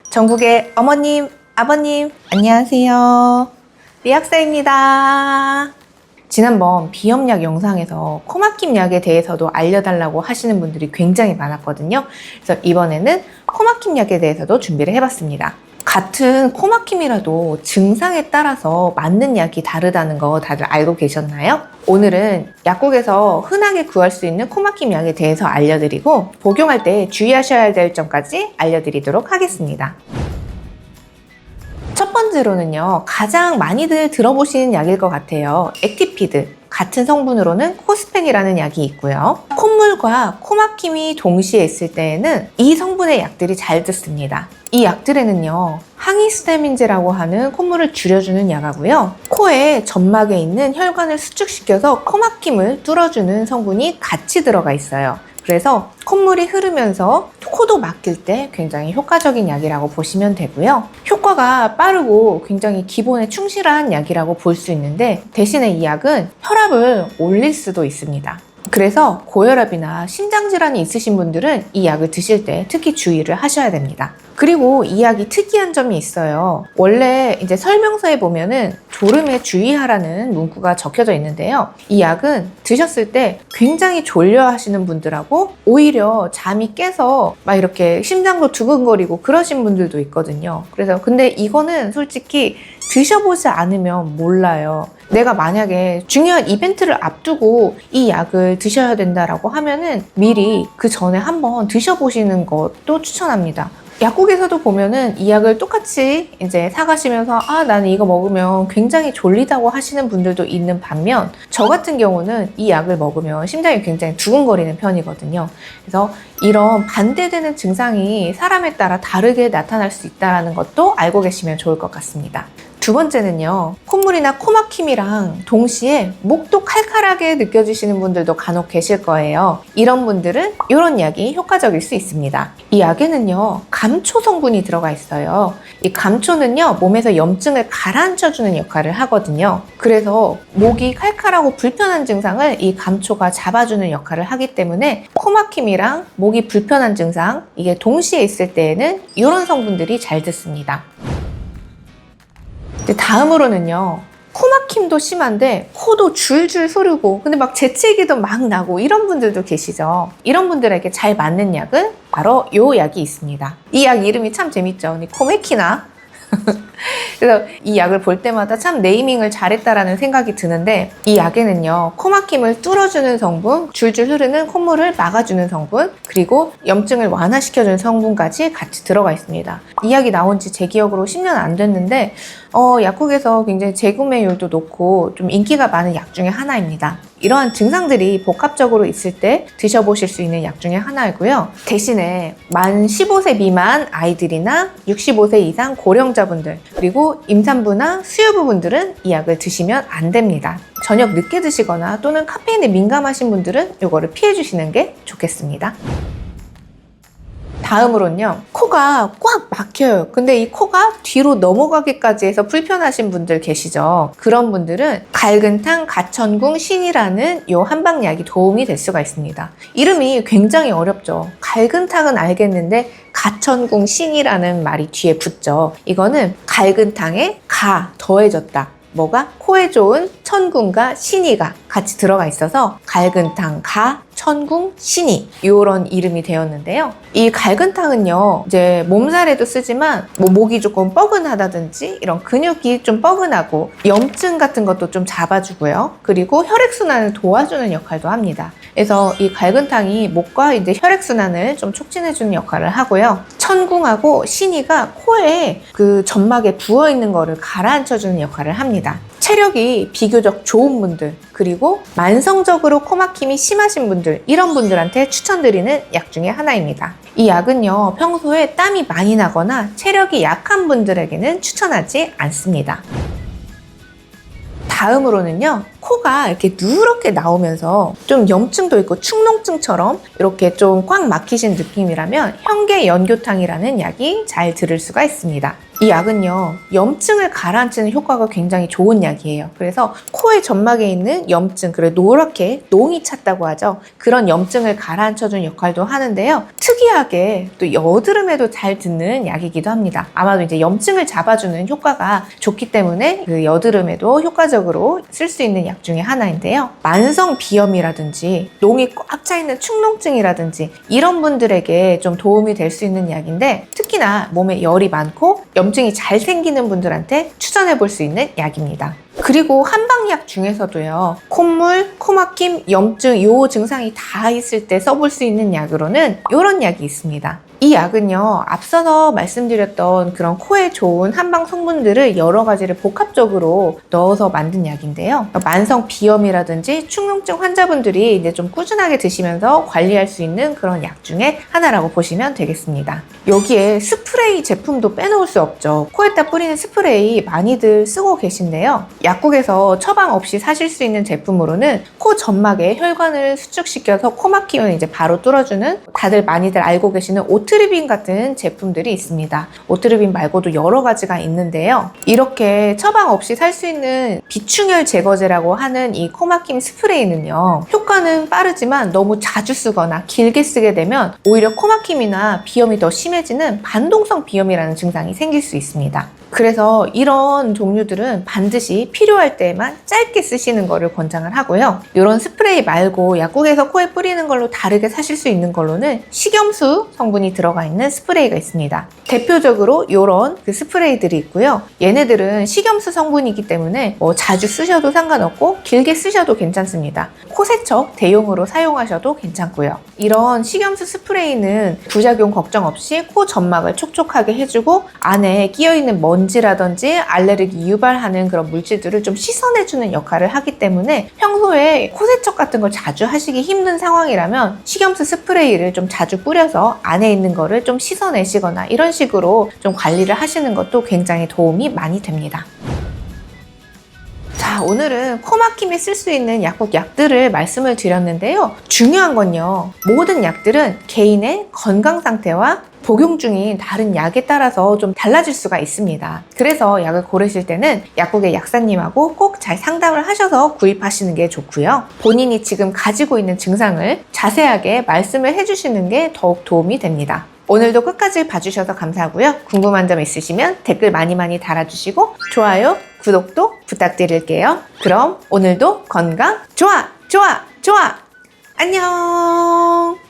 전국의 어머님, 아버님, 안녕하세요. 리학사입니다. 지난번 비염약 영상에서 코막힘 약에 대해서도 알려달라고 하시는 분들이 굉장히 많았거든요. 그래서 이번에는 코막힘 약에 대해서도 준비를 해봤습니다. 같은 코막힘이라도 증상에 따라서 맞는 약이 다르다는 거 다들 알고 계셨나요? 오늘은 약국에서 흔하게 구할 수 있는 코막힘 약에 대해서 알려드리고 복용할 때 주의하셔야 될 점까지 알려드리도록 하겠습니다. 첫 번째로는요, 가장 많이들 들어보시는 약일 것 같아요. 액티피드. 같은 성분으로는 코스펜이라는 약이 있고요. 콧물과 코막힘이 동시에 있을 때에는 이 성분의 약들이 잘 듣습니다. 이 약들에는요, 항히스타민제라고 하는 콧물을 줄여주는 약하고요. 코의 점막에 있는 혈관을 수축시켜서 코막힘을 뚫어주는 성분이 같이 들어가 있어요. 그래서 콧물이 흐르면서 코도 막힐 때 굉장히 효과적인 약이라고 보시면 되고요. 효과가 빠르고 굉장히 기본에 충실한 약이라고 볼 수 있는데 대신에 이 약은 혈압을 올릴 수도 있습니다. 그래서 고혈압이나 심장질환이 있으신 분들은 이 약을 드실 때 특히 주의를 하셔야 됩니다. 그리고 이 약이 특이한 점이 있어요. 원래 이제 설명서에 보면은 졸음에 주의하라는 문구가 적혀져 있는데요. 이 약은 드셨을 때 굉장히 졸려 하시는 분들하고 오히려 잠이 깨서 막 이렇게 심장도 두근거리고 그러신 분들도 있거든요. 그래서 근데 이거는 솔직히 드셔보지 않으면 몰라요. 내가 만약에 중요한 이벤트를 앞두고 이 약을 드셔야 된다라고 하면은 미리 그 전에 한번 드셔보시는 것도 추천합니다. 약국에서도 보면은 이 약을 똑같이 이제 사가시면서 나는 이거 먹으면 굉장히 졸리다고 하시는 분들도 있는 반면 저 같은 경우는 이 약을 먹으면 심장이 굉장히 두근거리는 편이거든요. 그래서 이런 반대되는 증상이 사람에 따라 다르게 나타날 수 있다는 것도 알고 계시면 좋을 것 같습니다. 두 번째는요, 콧물이나 코막힘이랑 동시에 목도 칼칼하게 느껴지시는 분들도 간혹 계실 거예요. 이런 분들은 이런 약이 효과적일 수 있습니다. 이 약에는요, 감초 성분이 들어가 있어요. 이 감초는요, 몸에서 염증을 가라앉혀주는 역할을 하거든요. 그래서 목이 칼칼하고 불편한 증상을 이 감초가 잡아주는 역할을 하기 때문에 코막힘이랑 목이 불편한 증상, 이게 동시에 있을 때에는 이런 성분들이 잘 듣습니다. 다음으로는요, 코막힘도 심한데 코도 줄줄 흐르고 근데 막 재채기도 막 나고 이런 분들도 계시죠. 이런 분들에게 잘 맞는 약은 바로 이 약이 있습니다. 이 약 이름이 참 재밌죠. 코메키나 그래서 이 약을 볼 때마다 참 네이밍을 잘했다라는 생각이 드는데 이 약에는요, 코막힘을 뚫어주는 성분, 줄줄 흐르는 콧물을 막아주는 성분, 그리고 염증을 완화시켜주는 성분까지 같이 들어가 있습니다. 이 약이 나온 지 제 기억으로 10년 안 됐는데 약국에서 굉장히 재구매율도 높고 좀 인기가 많은 약 중에 하나입니다. 이러한 증상들이 복합적으로 있을 때 드셔보실 수 있는 약 중에 하나이고요. 대신에 만 15세 미만 아이들이나 65세 이상 고령자분들 그리고 임산부나 수유부분들은 이 약을 드시면 안 됩니다. 저녁 늦게 드시거나 또는 카페인에 민감하신 분들은 이거를 피해 주시는 게 좋겠습니다. 다음으로는요, 코가 꽉 막혀요. 근데 이 코가 뒤로 넘어가기까지 해서 불편하신 분들 계시죠. 그런 분들은 갈근탕 가천궁 신이라는 이 한방약이 도움이 될 수가 있습니다. 이름이 굉장히 어렵죠. 갈근탕은 알겠는데 가천궁 신이라는 말이 뒤에 붙죠. 이거는 갈근탕에 가 더해졌다. 뭐가? 코에 좋은 천궁과 신이가 같이 들어가 있어서 갈근탕, 가, 천궁, 신이 이런 이름이 되었는데요. 이 갈근탕은요, 이제 몸살에도 쓰지만 목이 조금 뻐근하다든지 이런 근육이 좀 뻐근하고 염증 같은 것도 좀 잡아주고요. 그리고 혈액순환을 도와주는 역할도 합니다. 그래서 이 갈근탕이 목과 이제 혈액순환을 좀 촉진해주는 역할을 하고요. 천궁하고 신이가 코에 그 점막에 부어있는 거를 가라앉혀주는 역할을 합니다. 체력이 비교적 좋은 분들 그리고 만성적으로 코막힘이 심하신 분들 이런 분들한테 추천드리는 약 중에 하나입니다. 이 약은요, 평소에 땀이 많이 나거나 체력이 약한 분들에게는 추천하지 않습니다. 다음으로는요, 코가 이렇게 누렇게 나오면서 좀 염증도 있고 축농증처럼 이렇게 좀 꽉 막히신 느낌이라면 현계연교탕이라는 약이 잘 들을 수가 있습니다. 이 약은요, 염증을 가라앉히는 효과가 굉장히 좋은 약이에요. 그래서 코의 점막에 있는 염증, 그리고 노랗게 농이 찼다고 하죠. 그런 염증을 가라앉혀주는 역할도 하는데요. 특이하게 또 여드름에도 잘 듣는 약이기도 합니다. 아마도 이제 염증을 잡아주는 효과가 좋기 때문에 그 여드름에도 효과적으로 쓸 수 있는 약 중에 하나인데요. 만성 비염이라든지 농이 꽉 차 있는 축농증이라든지 이런 분들에게 좀 도움이 될 수 있는 약인데, 특히나 몸에 열이 많고 염증이 잘 생기는 분들한테 추천해 볼 수 있는 약입니다. 그리고 한방약 중에서도요, 콧물, 코막힘, 염증 요 증상이 다 있을 때 써볼 수 있는 약으로는 이런 약이 있습니다. 이 약은요, 앞서서 말씀드렸던 그런 코에 좋은 한방 성분들을 여러 가지를 복합적으로 넣어서 만든 약인데요. 만성 비염이라든지 축농증 환자분들이 이제 좀 꾸준하게 드시면서 관리할 수 있는 그런 약 중에 하나라고 보시면 되겠습니다. 여기에 스프레이 제품도 빼놓을 수 없죠. 코에다 뿌리는 스프레이 많이들 쓰고 계신데요. 약국에서 처방 없이 사실 수 있는 제품으로는 코 점막에 혈관을 수축시켜서 코 막히면 이제 바로 뚫어주는, 다들 많이들 알고 계시는 오트리빈 같은 제품들이 있습니다. 오트리빈 말고도 여러 가지가 있는데요. 이렇게 처방 없이 살 수 있는 비충혈 제거제라고 하는 이 코막힘 스프레이는요, 효과는 빠르지만 너무 자주 쓰거나 길게 쓰게 되면 오히려 코막힘이나 비염이 더 심해지는 반동성 비염이라는 증상이 생길 수 있습니다. 그래서 이런 종류들은 반드시 필요할 때만 짧게 쓰시는 거를 권장을 하고요. 이런 스프레이 말고 약국에서 코에 뿌리는 걸로 다르게 사실 수 있는 걸로는 식염수 성분이 들어가 있는 스프레이가 있습니다. 대표적으로 이런 그 스프레이들이 있고요. 얘네들은 식염수 성분이기 때문에 자주 쓰셔도 상관없고 길게 쓰셔도 괜찮습니다. 코 세척 대용으로 사용하셔도 괜찮고요. 이런 식염수 스프레이는 부작용 걱정 없이 코 점막을 촉촉하게 해주고 안에 끼어있는 먼지라든지 알레르기 유발하는 그런 물질들을 좀 씻어내주는 역할을 하기 때문에 평소에 코 세척 같은 걸 자주 하시기 힘든 상황이라면 식염수 스프레이를 좀 자주 뿌려서 안에 있는 거를 좀 씻어내시거나 이런 식으로 좀 관리를 하시는 것도 굉장히 도움이 많이 됩니다. 자, 오늘은 코막힘에 쓸 수 있는 약들을 말씀을 드렸는데요. 중요한 건요, 모든 약들은 개인의 건강 상태와 복용 중인 다른 약에 따라서 좀 달라질 수가 있습니다. 그래서 약을 고르실 때는 약국의 약사님하고 꼭 잘 상담을 하셔서 구입하시는 게 좋고요. 본인이 지금 가지고 있는 증상을 자세하게 말씀을 해주시는 게 더욱 도움이 됩니다. 오늘도 끝까지 봐주셔서 감사하고요. 궁금한 점 있으시면 댓글 많이 달아주시고 좋아요, 구독도 부탁드릴게요. 그럼 오늘도 건강 좋아! 안녕!